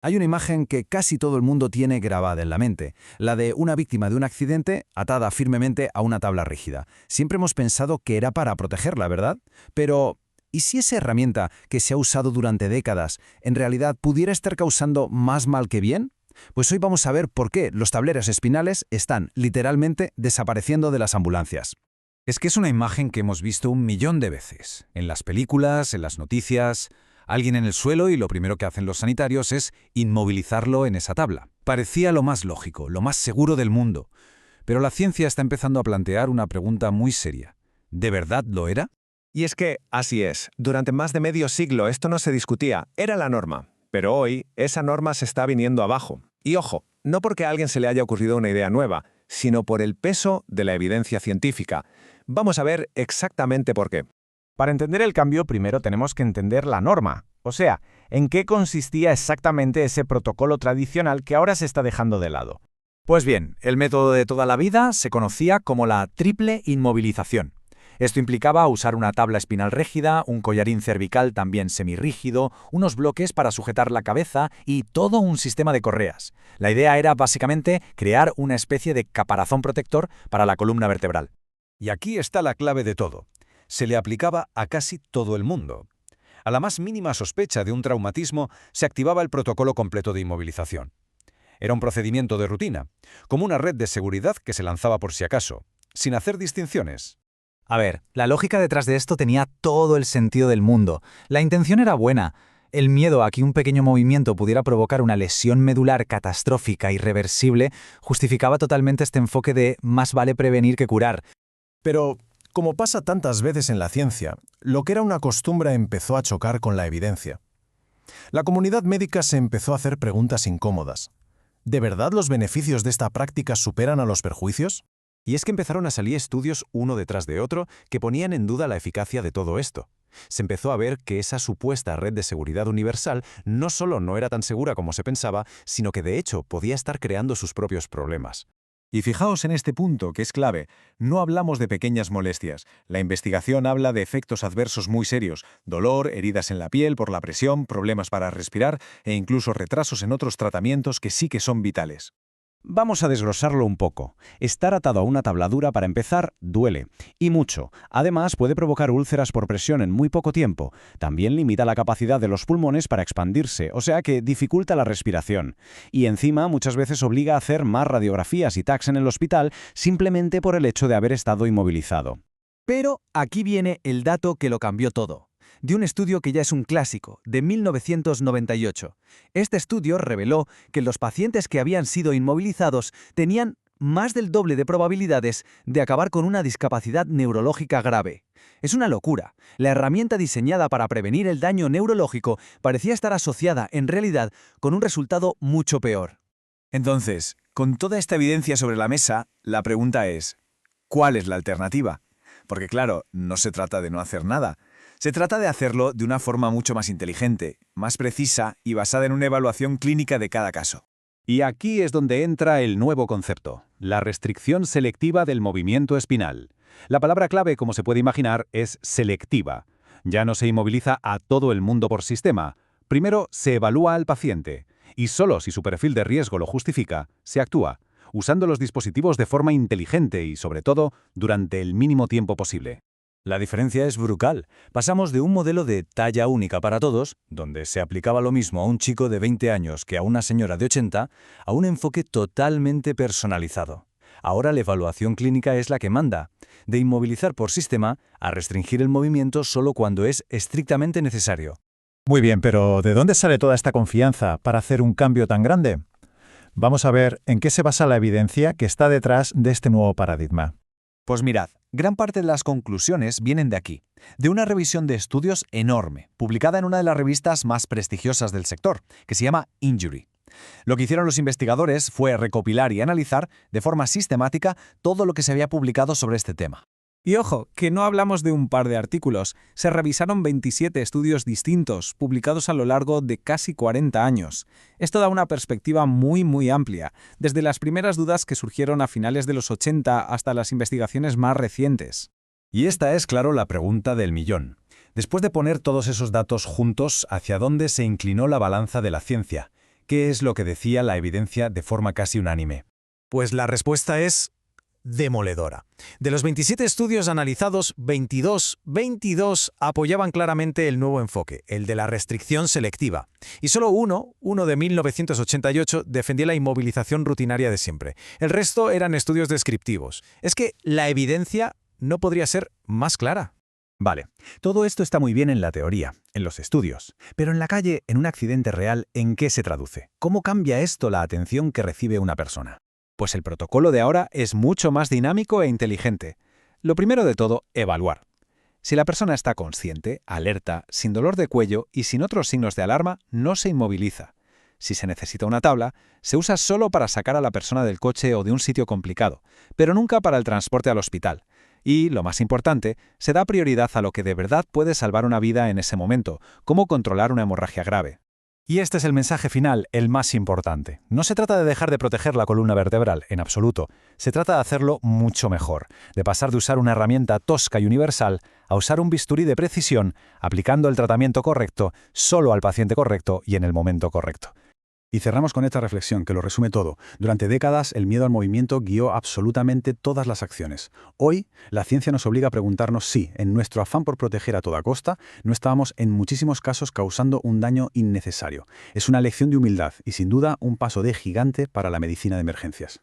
Hay una imagen que casi todo el mundo tiene grabada en la mente, la de una víctima de un accidente atada firmemente a una tabla rígida. Siempre hemos pensado que era para protegerla, ¿verdad? Pero, ¿y si esa herramienta que se ha usado durante décadas en realidad pudiera estar causando más mal que bien? Pues hoy vamos a ver por qué los tableros espinales están literalmente desapareciendo de las ambulancias. Es que es una imagen que hemos visto 1.000.000 de veces, en las películas, en las noticias, alguien en el suelo y lo primero que hacen los sanitarios es inmovilizarlo en esa tabla. Parecía lo más lógico, lo más seguro del mundo, pero la ciencia está empezando a plantear una pregunta muy seria. ¿De verdad lo era? Y es que, así es, durante más de medio siglo esto no se discutía, era la norma. Pero hoy, esa norma se está viniendo abajo. Y ojo, no porque a alguien se le haya ocurrido una idea nueva, sino por el peso de la evidencia científica. Vamos a ver exactamente por qué. Para entender el cambio, primero tenemos que entender la norma, o sea, en qué consistía exactamente ese protocolo tradicional que ahora se está dejando de lado. Pues bien, el método de toda la vida se conocía como la triple inmovilización. Esto implicaba usar una tabla espinal rígida, un collarín cervical también semirrígido, unos bloques para sujetar la cabeza y todo un sistema de correas. La idea era básicamente crear una especie de caparazón protector para la columna vertebral. Y aquí está la clave de todo. Se le aplicaba a casi todo el mundo. A la más mínima sospecha de un traumatismo, se activaba el protocolo completo de inmovilización. Era un procedimiento de rutina, como una red de seguridad que se lanzaba por si acaso, sin hacer distinciones. A ver, la lógica detrás de esto tenía todo el sentido del mundo. La intención era buena. El miedo a que un pequeño movimiento pudiera provocar una lesión medular catastrófica irreversible justificaba totalmente este enfoque de más vale prevenir que curar. Pero, como pasa tantas veces en la ciencia, lo que era una costumbre empezó a chocar con la evidencia. La comunidad médica se empezó a hacer preguntas incómodas. ¿De verdad los beneficios de esta práctica superan a los perjuicios? Y es que empezaron a salir estudios uno detrás de otro que ponían en duda la eficacia de todo esto. Se empezó a ver que esa supuesta red de seguridad universal no solo no era tan segura como se pensaba, sino que de hecho podía estar creando sus propios problemas. Y fijaos en este punto, que es clave. No hablamos de pequeñas molestias. La investigación habla de efectos adversos muy serios: dolor, heridas en la piel por la presión, problemas para respirar e incluso retrasos en otros tratamientos que sí que son vitales. Vamos a desglosarlo un poco. Estar atado a una tabla dura, para empezar, duele. Y mucho. Además, puede provocar úlceras por presión en muy poco tiempo. También limita la capacidad de los pulmones para expandirse, o sea que dificulta la respiración. Y encima, muchas veces obliga a hacer más radiografías y TACs en el hospital simplemente por el hecho de haber estado inmovilizado. Pero aquí viene el dato que lo cambió todo. De un estudio que ya es un clásico, de 1998. Este estudio reveló que los pacientes que habían sido inmovilizados tenían más del doble de probabilidades de acabar con una discapacidad neurológica grave. Es una locura. La herramienta diseñada para prevenir el daño neurológico parecía estar asociada, en realidad, con un resultado mucho peor. Entonces, con toda esta evidencia sobre la mesa, la pregunta es, ¿cuál es la alternativa? Porque claro, no se trata de no hacer nada. Se trata de hacerlo de una forma mucho más inteligente, más precisa y basada en una evaluación clínica de cada caso. Y aquí es donde entra el nuevo concepto, la restricción selectiva del movimiento espinal. La palabra clave, como se puede imaginar, es selectiva. Ya no se inmoviliza a todo el mundo por sistema. Primero se evalúa al paciente, y solo si su perfil de riesgo lo justifica, se actúa, usando los dispositivos de forma inteligente y, sobre todo, durante el mínimo tiempo posible. La diferencia es brutal. Pasamos de un modelo de talla única para todos, donde se aplicaba lo mismo a un chico de 20 años que a una señora de 80, a un enfoque totalmente personalizado. Ahora la evaluación clínica es la que manda, de inmovilizar por sistema a restringir el movimiento solo cuando es estrictamente necesario. Muy bien, pero ¿de dónde sale toda esta confianza para hacer un cambio tan grande? Vamos a ver en qué se basa la evidencia que está detrás de este nuevo paradigma. Pues mirad, gran parte de las conclusiones vienen de aquí, de una revisión de estudios enorme, publicada en una de las revistas más prestigiosas del sector, que se llama Injury. Lo que hicieron los investigadores fue recopilar y analizar de forma sistemática todo lo que se había publicado sobre este tema. Y ojo, que no hablamos de un par de artículos, se revisaron 27 estudios distintos, publicados a lo largo de casi 40 años. Esto da una perspectiva muy amplia, desde las primeras dudas que surgieron a finales de los 80 hasta las investigaciones más recientes. Y esta es, claro, la pregunta del millón. Después de poner todos esos datos juntos, ¿hacia dónde se inclinó la balanza de la ciencia? ¿Qué es lo que decía la evidencia de forma casi unánime? Pues la respuesta es demoledora. De los 27 estudios analizados, 22 apoyaban claramente el nuevo enfoque, el de la restricción selectiva. Y solo uno de 1988, defendía la inmovilización rutinaria de siempre. El resto eran estudios descriptivos. Es que la evidencia no podría ser más clara. Vale, todo esto está muy bien en la teoría, en los estudios, pero en la calle, en un accidente real, ¿en qué se traduce? ¿Cómo cambia esto la atención que recibe una persona? Pues el protocolo de ahora es mucho más dinámico e inteligente. Lo primero de todo, evaluar. Si la persona está consciente, alerta, sin dolor de cuello y sin otros signos de alarma, no se inmoviliza. Si se necesita una tabla, se usa solo para sacar a la persona del coche o de un sitio complicado, pero nunca para el transporte al hospital. Y, lo más importante, se da prioridad a lo que de verdad puede salvar una vida en ese momento, como controlar una hemorragia grave. Y este es el mensaje final, el más importante. No se trata de dejar de proteger la columna vertebral, en absoluto. Se trata de hacerlo mucho mejor, de pasar de usar una herramienta tosca y universal a usar un bisturí de precisión, aplicando el tratamiento correcto, solo al paciente correcto y en el momento correcto. Y cerramos con esta reflexión que lo resume todo. Durante décadas, el miedo al movimiento guió absolutamente todas las acciones. Hoy, la ciencia nos obliga a preguntarnos si, en nuestro afán por proteger a toda costa, no estábamos en muchísimos casos causando un daño innecesario. Es una lección de humildad y, sin duda, un paso de gigante para la medicina de emergencias.